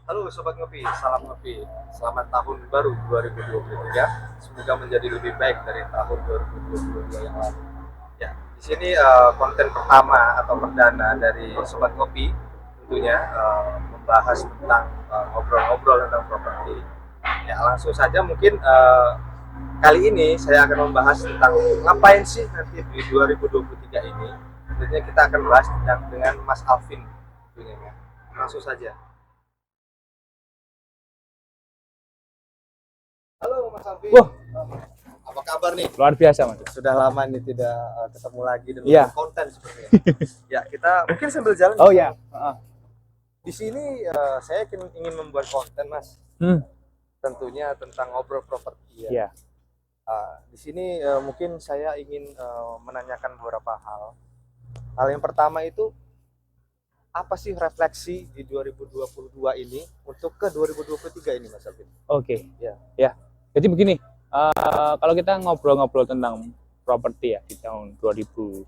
Halo Sobat Ngopi, salam ngopi. Selamat tahun baru 2023. Semoga menjadi lebih baik dari tahun 2022 yang lalu. Ya, di sini konten pertama atau perdana dari Sobat Ngopi tentunya membahas tentang ngobrol-ngobrol tentang properti. Ya, langsung saja mungkin kali ini saya akan membahas tentang ngapain sih nanti di 2023 ini. Tentunya kita akan bahas dengan Mas Alvin tentunya ya. Langsung saja. Halo Mas Alvin. Wah, Apa kabar nih? luar biasa, Mas. Sudah lama nih tidak ketemu lagi dan Iya. konten sepertinya. Ya, kita mungkin sambil jalan. Oh ya. Heeh. Di sini saya ingin membuat konten, Mas. Hmm. Tentunya tentang ngobrol properti ya. Iya. Di sini mungkin saya ingin menanyakan beberapa hal. Hal yang pertama itu apa sih refleksi di 2022 ini untuk ke 2023 ini, Mas Alvin? Oke. Ya. Ya. Jadi begini, kalau kita ngobrol-ngobrol tentang properti ya di tahun 2022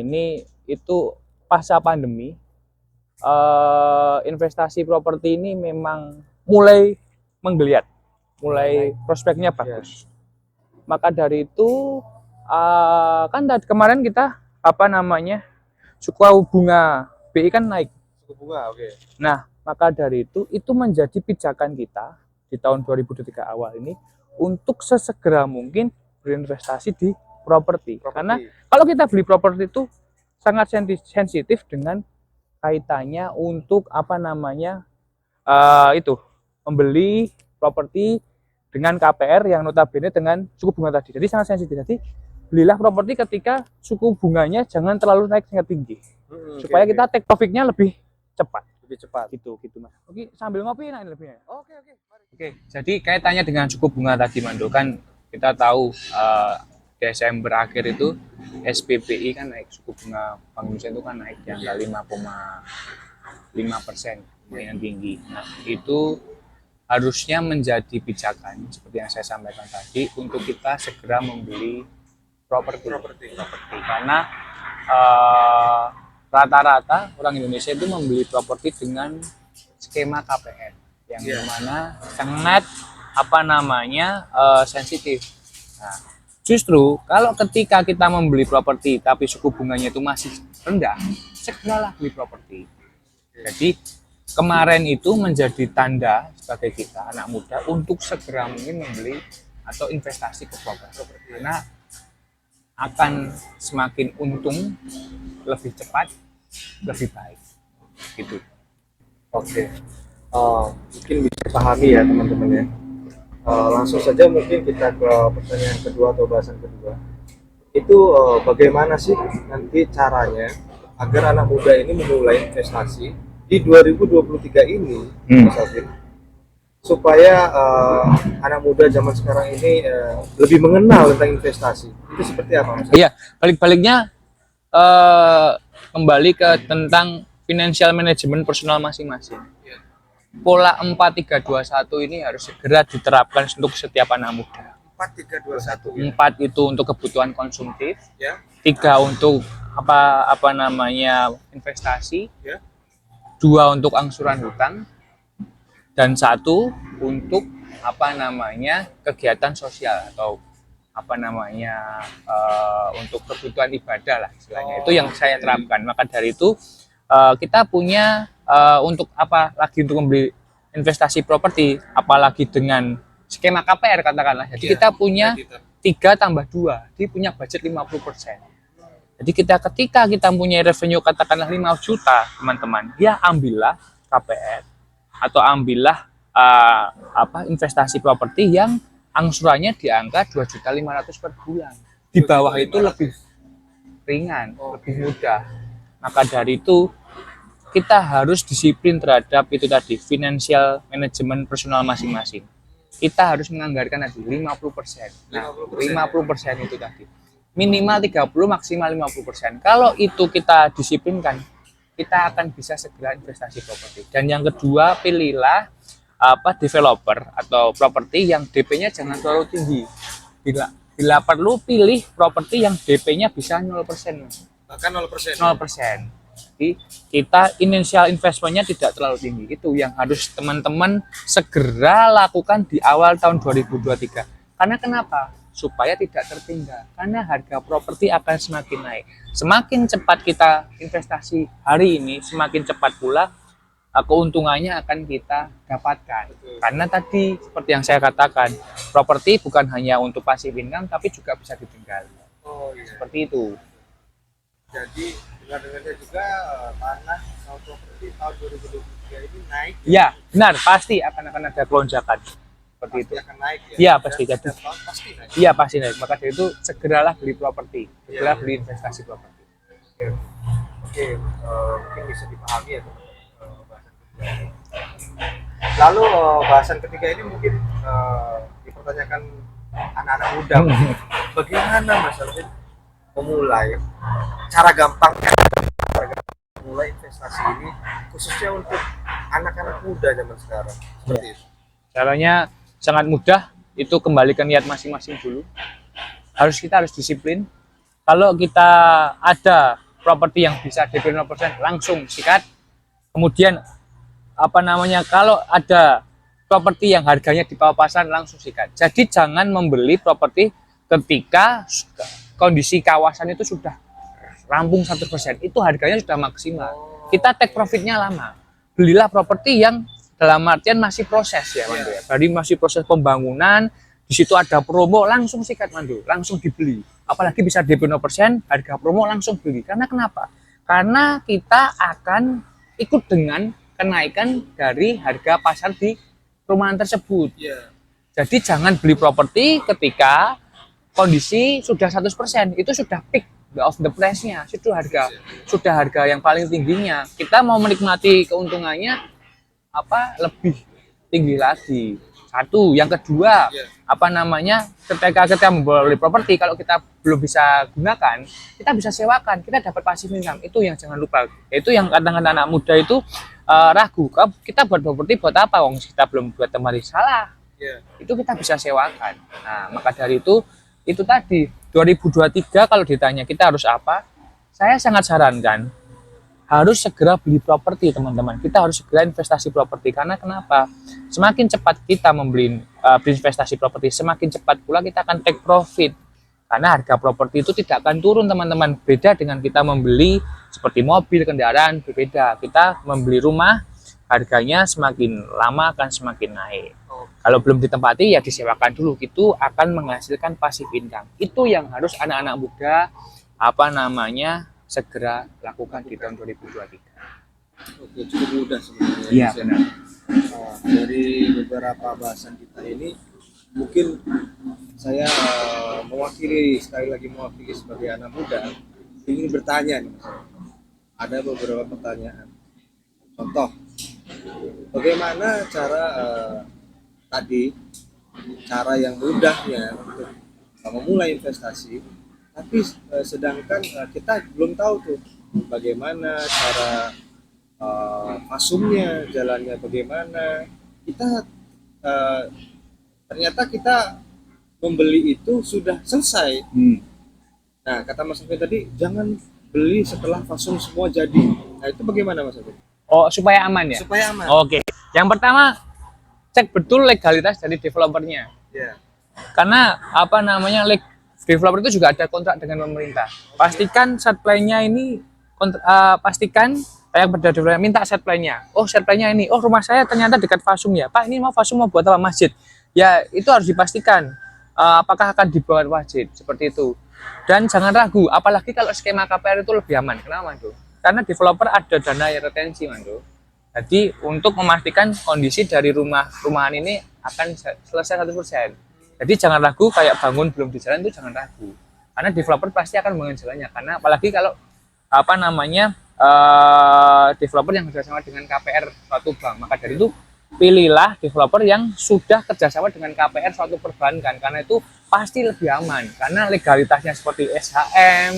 ini itu pasca pandemi, investasi properti ini memang mulai menggeliat, mulai prospeknya bagus. Maka dari itu kan kemarin kita suku bunga BI kan naik. Suku bunga, oke. Nah, maka dari itu menjadi pijakan kita di tahun 2023 awal ini untuk sesegera mungkin berinvestasi di properti. Karena kalau kita beli properti itu sangat sensitif dengan kaitannya untuk membeli properti dengan KPR yang notabene dengan suku bunga tadi. Jadi sangat sensitif. Jadi belilah properti ketika suku bunganya jangan terlalu naik sangat tinggi. Supaya kita take profitnya lebih cepat. Gitu Mas. Oke, sambil ngopi nah ini lebihnya. Oke. Oke, jadi kaitannya dengan suku bunga tadi Mando, kan kita tahu Desember akhir itu SPBI kan naik, suku bunga Bank Indonesia itu kan naik di angka 5,5%, lumayan tinggi. Nah, itu harusnya menjadi pijakan seperti yang saya sampaikan tadi untuk kita segera membeli properti. Karena rata-rata orang Indonesia itu membeli properti dengan skema KPR yang dimana sangat sensitif. Nah, justru kalau ketika kita membeli properti tapi suku bunganya itu masih rendah, segeralah beli properti. Jadi kemarin itu menjadi tanda sebagai kita anak muda untuk segera mungkin membeli atau investasi ke properti. Karena akan semakin untung, lebih cepat, lebih baik gitu. Oke. Mungkin bisa pahami ya teman-teman ya. Langsung saja mungkin kita ke pertanyaan kedua atau bahasan kedua. Itu bagaimana sih nanti caranya agar anak muda ini memulai investasi di 2023 ini, Mas Alvin, supaya anak muda zaman sekarang ini lebih mengenal tentang investasi. Itu seperti apa, Mas? Iya, balik-baliknya kembali ke tentang financial management personal masing-masing. Pola 4321 ini harus segera diterapkan untuk setiap anak muda. 4321 ya. 4 itu untuk kebutuhan konsumtif, Ya. 3 untuk investasi, Ya. 2 untuk angsuran hutang, dan 1 untuk kegiatan sosial atau untuk kebutuhan ibadah lah istilahnya. Itu yang saya terapkan. Maka dari itu kita punya untuk membeli investasi properti, apalagi dengan skema KPR katakanlah. Jadi kita punya 3 tambah 2, dia punya budget 50%. Jadi ketika kita punya revenue katakanlah 5 juta teman-teman, ya ambillah KPR atau ambillah investasi properti yang angsurannya di angka 2.500.000 per bulan. Di bawah itu lebih ringan, lebih mudah. Maka dari itu kita harus disiplin terhadap itu tadi, financial management personal masing-masing. Kita harus menganggarkan tadi 50%. Nah, 50% itu tadi. Minimal 30, maksimal 50%. Kalau itu kita disiplinkan, kita akan bisa segera investasi properti. Dan yang kedua, pilihlah developer atau properti yang DP-nya jangan terlalu tinggi. Bila perlu pilih properti yang DP-nya bisa 0%. Bahkan 0%. 0%. properti, kita initial investmentnya tidak terlalu tinggi. Itu yang harus teman-teman segera lakukan di awal tahun 2023. Karena kenapa? Supaya tidak tertinggal. Karena harga properti akan semakin naik. Semakin cepat kita investasi hari ini, semakin cepat pula keuntungannya akan kita dapatkan. Karena tadi seperti yang saya katakan, properti bukan hanya untuk passive income, tapi juga bisa ditinggal. Oh iya. Seperti itu. Jadi dengar-dengarnya juga tanah atau properti tahun 2023 ini naik. Ya, benar, pasti akan ada kelonjakan. Seperti Pasti itu. akan naik ya. Iya, pasti. Dan Jadi, setiap tahun pasti naik. iya pasti naik. Maka dari itu segeralah beli properti, segera Iya. beli investasi properti. Oke, mungkin bisa dipahami ya teman-teman bahasan ketiga ini. Lalu bahasan ketiga ini mungkin dipertanyakan anak-anak muda. Bagaimana Mas Alvin memulai cara gampangnya memulai investasi ini khususnya untuk anak-anak muda zaman sekarang seperti itu. Caranya sangat mudah, itu kembalikan niat masing-masing dulu. Kita harus disiplin. Kalau kita ada properti yang bisa DP 0% langsung sikat. Kemudian kalau ada properti yang harganya di bawah pasaran langsung sikat. Jadi jangan membeli properti ketika kondisi kawasan itu sudah rampung 100%. Itu harganya sudah maksimal. Kita take profitnya lama. Belilah properti yang dalam artian masih proses ya, Mandu. Jadi masih proses pembangunan, di situ ada promo, langsung sikat Mandu, langsung dibeli. Apalagi bisa DP 0%, harga promo langsung beli. Karena kenapa? Karena kita akan ikut dengan kenaikan dari harga pasar di perumahan tersebut. Jadi jangan beli properti ketika kondisi sudah 100%, itu sudah peak of the price-nya, sudah harga yang paling tingginya. Kita mau menikmati keuntungannya lebih tinggi lagi. Satu, yang kedua, ketika kita membeli properti, kalau kita belum bisa gunakan, kita bisa sewakan, kita dapat passive income. Itu yang jangan lupa. Itu yang kadang-kadang anak muda itu ragu, kita buat properti buat apa? Wong kita belum buat tempat salah. Itu kita bisa sewakan. Nah, maka dari itu tadi 2023 kalau ditanya kita harus apa? Saya sangat sarankan harus segera beli properti, teman-teman. Kita harus segera investasi properti. Karena kenapa? Semakin cepat kita berinvestasi properti, semakin cepat pula kita akan take profit. Karena harga properti itu tidak akan turun, teman-teman. Beda dengan kita membeli seperti mobil, kendaraan, berbeda. Kita membeli rumah, harganya semakin lama akan semakin naik. Kalau belum ditempati ya disewakan dulu. Itu akan menghasilkan passive income. Itu yang harus anak-anak muda segera lakukan di tahun 2023. Oke, cukup mudah sebenarnya. Iya, benar. Dari beberapa bahasan kita ini, mungkin saya sekali lagi mewakili sebagai anak muda, ingin bertanya nih, Mas. Ada beberapa pertanyaan. Contoh, bagaimana cara yang mudahnya untuk memulai investasi, tapi sedangkan kita belum tahu tuh bagaimana cara masuknya, jalannya bagaimana. Ternyata kita membeli itu sudah selesai. Nah, kata Mas Alvin tadi jangan beli setelah fasum semua jadi. Nah, itu bagaimana Mas Alvin? Oh, supaya aman ya? Supaya aman. Oke. Yang pertama, cek betul legalitas dari developernya. Karena developer itu juga ada kontrak dengan pemerintah. Pastikan set plan-nya ini pastikan yang pada developer minta set plan-nya. Oh, set plan-nya ini. Oh, rumah saya ternyata dekat fasum ya. Pak, ini fasum mau buat apa? Masjid. Ya, itu harus dipastikan apakah akan dibuat masjid seperti itu. Dan jangan ragu, apalagi kalau skema KPR itu lebih aman. Kenapa, Mandu? Karena developer ada dana retensi, Mandu. Jadi untuk memastikan kondisi dari rumahan ini akan selesai 100%. Jadi jangan ragu, kayak bangun belum di jalan itu jangan ragu. Karena developer pasti akan membangun jalannya. Karena apalagi kalau developer yang kerjasama dengan KPR suatu bank. Maka dari itu pilihlah developer yang sudah kerjasama dengan KPR suatu perbankan. Karena itu pasti lebih aman. Karena legalitasnya seperti SHM,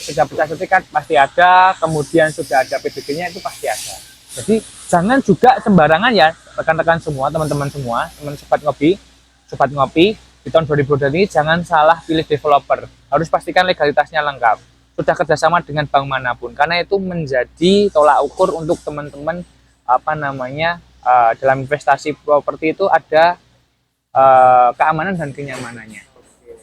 sudah pecah sertifikat pasti ada, kemudian sudah ada PDG-nya itu pasti ada. Jadi jangan juga sembarangan ya rekan-rekan semua, teman-teman semua, teman sobat ngopi di tahun 2020 ini jangan salah pilih developer. Harus pastikan legalitasnya lengkap. sudah kerjasama dengan bank manapun, karena itu menjadi tolak ukur untuk teman-teman dalam investasi properti itu ada keamanan dan kenyamanannya. Oke.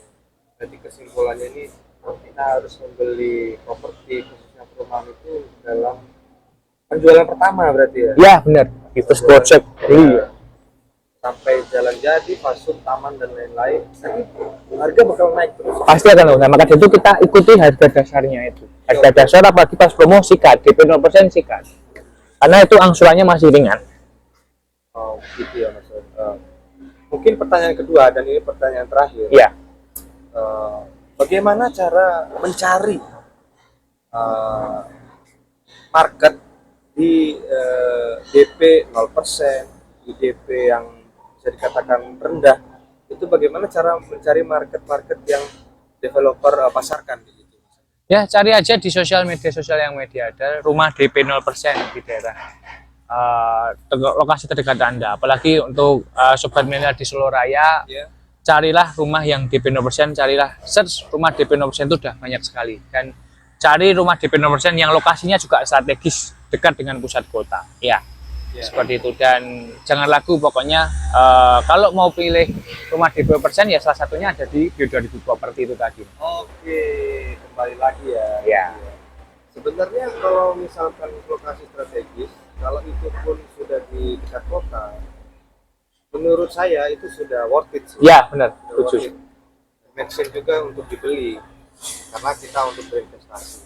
Jadi kesimpulannya ini kita harus membeli properti khususnya perumahan itu dalam penjualan pertama berarti ya? Ya benar, itu project. Iya. Sampai jalan jadi, fasum, taman dan lain-lain, nanti harga bakal naik terus. Pasti akan naik. Nah, maka itu kita ikuti harga dasarnya itu. Harga dasar apalagi pas promo sikat, DP 0% sikat. Karena itu angsurannya masih ringan. Oh, gitu ya Mas. Mungkin pertanyaan kedua dan ini pertanyaan terakhir. Iya. Bagaimana cara mencari market di DP 0%, di DP yang bisa dikatakan rendah, itu bagaimana cara mencari market-market yang developer pasarkan gitu? Ya, cari aja di sosial yang media ada rumah DP 0% di daerah lokasi terdekat Anda. Apalagi untuk sobat milenial di Solo Raya, carilah rumah yang DP 0%, carilah search rumah DP 0% itu udah banyak sekali. Dan cari rumah DP 0% yang lokasinya juga strategis dekat dengan pusat kota. Ya. Seperti itu, dan jangan ragu pokoknya kalau mau pilih rumah DP 0% ya salah satunya ada di Bio 2000 Properti itu tadi. Oke, kembali lagi ya. Ya. Sebenarnya kalau misalkan lokasi strategis, kalau itu pun sudah di dekat kota, menurut saya itu sudah worth it sih. Ya benar, setuju. Make sense juga untuk dibeli karena kita untuk berinvestasi.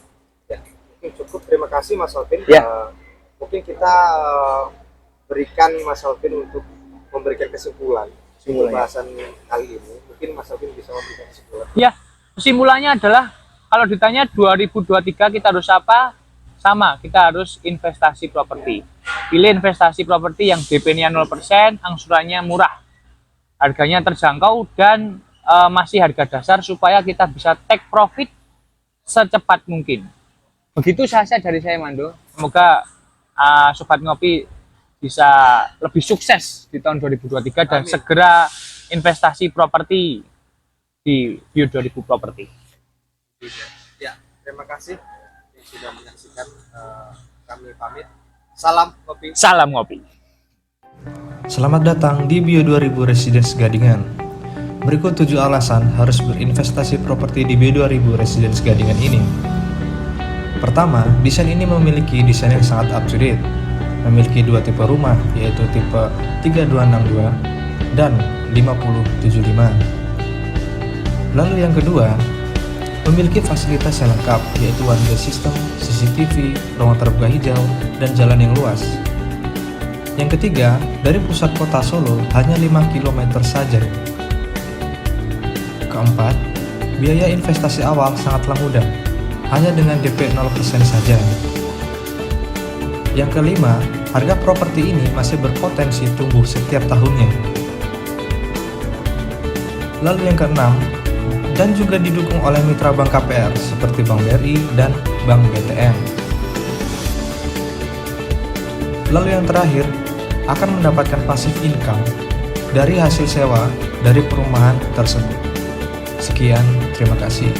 Ya, mungkin cukup. Terima kasih Mas Alvin. Ya. Mungkin kita berikan Mas Alvin untuk memberikan kesimpulan pembahasan kali ini. Mungkin Mas Alvin bisa memberikan kesimpulan. Ya, kesimpulannya adalah kalau ditanya 2023 kita harus apa? Sama, kita harus investasi properti. Pilih investasi properti yang DP-nya 0%, angsurannya murah, harganya terjangkau, dan masih harga dasar supaya kita bisa take profit secepat mungkin. Begitu saja dari saya, Mando. Semoga Sobat Ngopi bisa lebih sukses di tahun 2023 dan segera investasi properti di Bio 2000 Properti. Ya, terima kasih yang sudah menyaksikan. Kami pamit. Salam ngopi. Salam ngopi. Selamat datang di Bio 2000 Residence Gadingan. Berikut 7 alasan harus berinvestasi properti di Bio 2000 Residence Gadingan ini. Pertama, desain ini memiliki desain yang sangat up to date. Memiliki 2 tipe rumah, yaitu tipe 3262 dan 5075. Lalu yang kedua, memiliki fasilitas yang lengkap, yaitu warga sistem, CCTV, ruang terbuka hijau, dan jalan yang luas. Yang ketiga, dari pusat kota Solo hanya 5 km saja. Keempat, biaya investasi awal sangatlah mudah, hanya dengan DP 0% saja. Yang kelima, harga properti ini masih berpotensi tumbuh setiap tahunnya. Lalu yang keenam, dan juga didukung oleh mitra bank KPR seperti Bank BRI dan Bank BTN. Lalu yang terakhir, akan mendapatkan passive income dari hasil sewa dari perumahan tersebut. Sekian, terima kasih.